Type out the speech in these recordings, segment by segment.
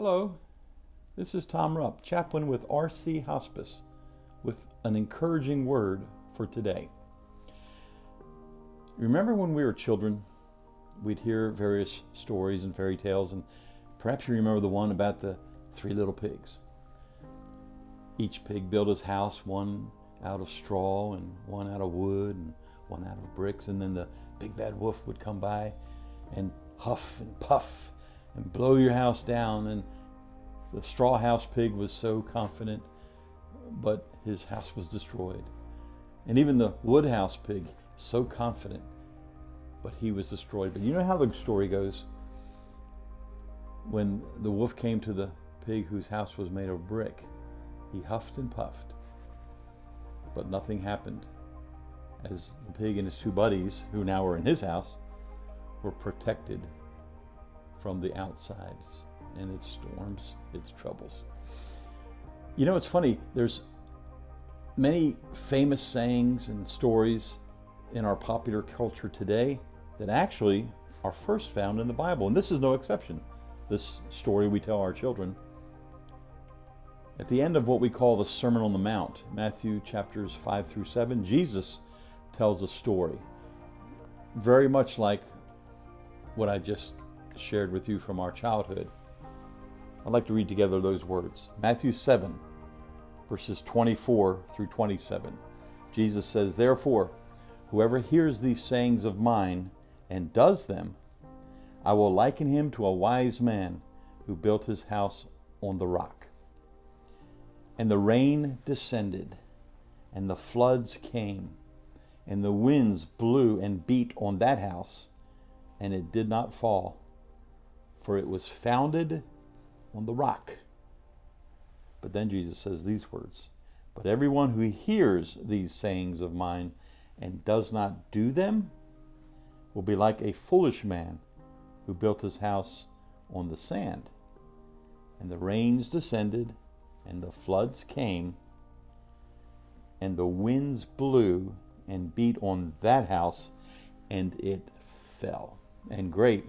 Hello, this is Tom Rupp, chaplain with RC Hospice, with an encouraging word for today. Remember when we were children, we'd hear various stories and fairy tales, and perhaps you remember the one about the three little pigs. Each pig built his house, one out of straw and one out of wood and one out of bricks, and then the big bad wolf would come by and huff and puff and blow your house down. And the straw house pig was so confident, but his house was destroyed. And even the wood house pig, so confident, but he was destroyed. But you know how the story goes? When the wolf came to the pig whose house was made of brick, he huffed and puffed, but nothing happened, as the pig and his two buddies, who now were in his house, were protected from the outsides and its storms, its troubles. You know, it's funny, there's many famous sayings and stories in our popular culture today that actually are first found in the Bible, and this is no exception. This story we tell our children. At the end of what we call the Sermon on the Mount, Matthew chapters 5 through 7, Jesus tells a story, very much like what I just shared with you from our childhood. I'd like to read together those words. Matthew 7, verses 24 through 27. Jesus says, "Therefore, whoever hears these sayings of mine and does them, I will liken him to a wise man who built his house on the rock. And the rain descended, and the floods came, and the winds blew and beat on that house, and it did not fall, for it was founded on the rock." But then Jesus says these words, "But everyone who hears these sayings of mine and does not do them will be like a foolish man who built his house on the sand. And the rains descended, and the floods came, and the winds blew and beat on that house, and it fell. And great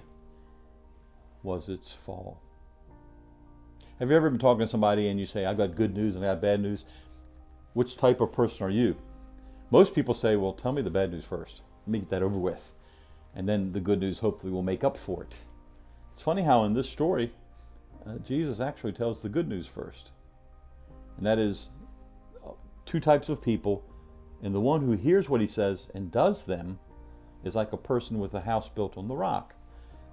was its fall." Have you ever been talking to somebody and you say, "I've got good news and I got bad news"? Which type of person are you? Most people say, "Well, tell me the bad news first. Let me get that over with. And then the good news hopefully will make up for it." It's funny how in this story, Jesus actually tells the good news first. And that is two types of people. And the one who hears what he says and does them is like a person with a house built on the rock.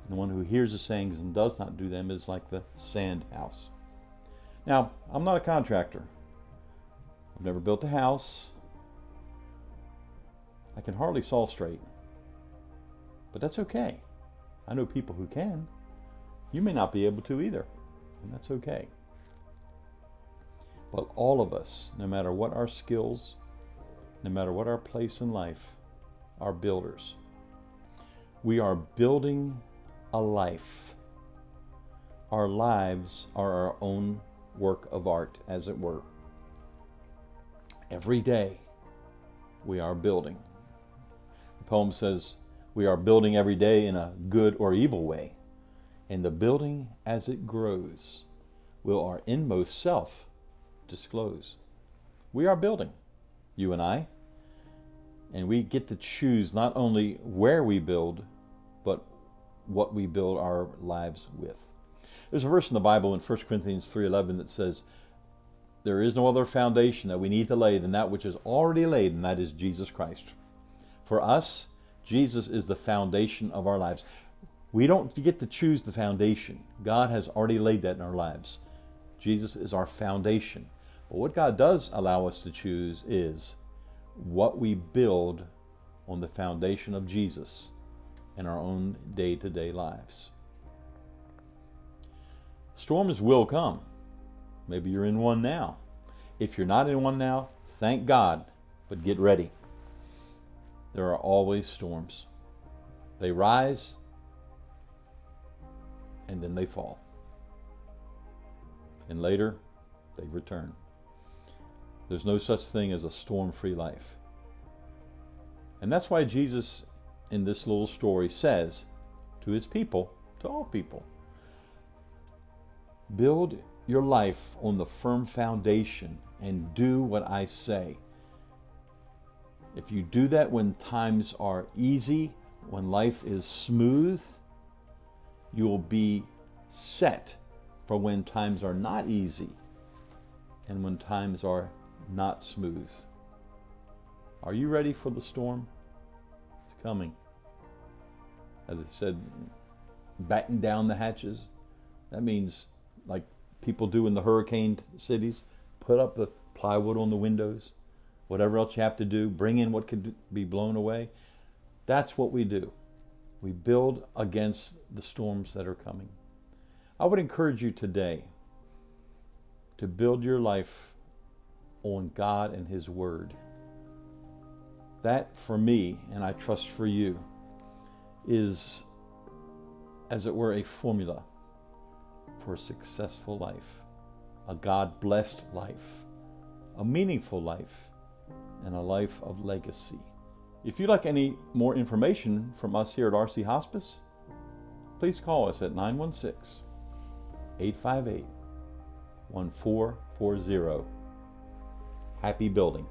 And the one who hears the sayings and does not do them is like the sand house. Now, I'm not a contractor. I've never built a house. I can hardly saw straight. But that's okay. I know people who can. You may not be able to either, and that's okay. But all of us, no matter what our skills, no matter what our place in life, are builders. We are building a life. Our lives are our own work of art, as it were. Every day we are building. The poem says, "We are building every day in a good or evil way. And the building as it grows will our inmost self disclose." We are building, you and I. And we get to choose not only where we build, but what we build our lives with. There's a verse in the Bible in 1 Corinthians 3:11 that says, "There is no other foundation that we need to lay than that which is already laid, and that is Jesus Christ." For us, Jesus is the foundation of our lives. We don't get to choose the foundation. God has already laid that in our lives. Jesus is our foundation. But what God does allow us to choose is what we build on the foundation of Jesus in our own day-to-day lives. Storms will come. Maybe you're in one now. If you're not in one now, thank God, but get ready. There are always storms. They rise, and then they fall. And later, they return. There's no such thing as a storm-free life. And that's why Jesus, in this little story, says to his people, to all people, Build your life on the firm foundation and do what I say. If you do that when times are easy, when life is smooth, you will be set for when times are not easy and when times are not smooth. Are you ready for the storm? It's coming. As I said, batten down the hatches. That means, like people do in the hurricane cities, put up the plywood on the windows, whatever else you have to do, bring in what could be blown away. That's what we do. We build against the storms that are coming. I would encourage you today to build your life on God and His Word. That, for me, and I trust for you, is, as it were, a formula for a successful life, a God-blessed life, a meaningful life, and a life of legacy. If you'd like any more information from us here at RC Hospice, please call us at 916-858-1440. Happy building.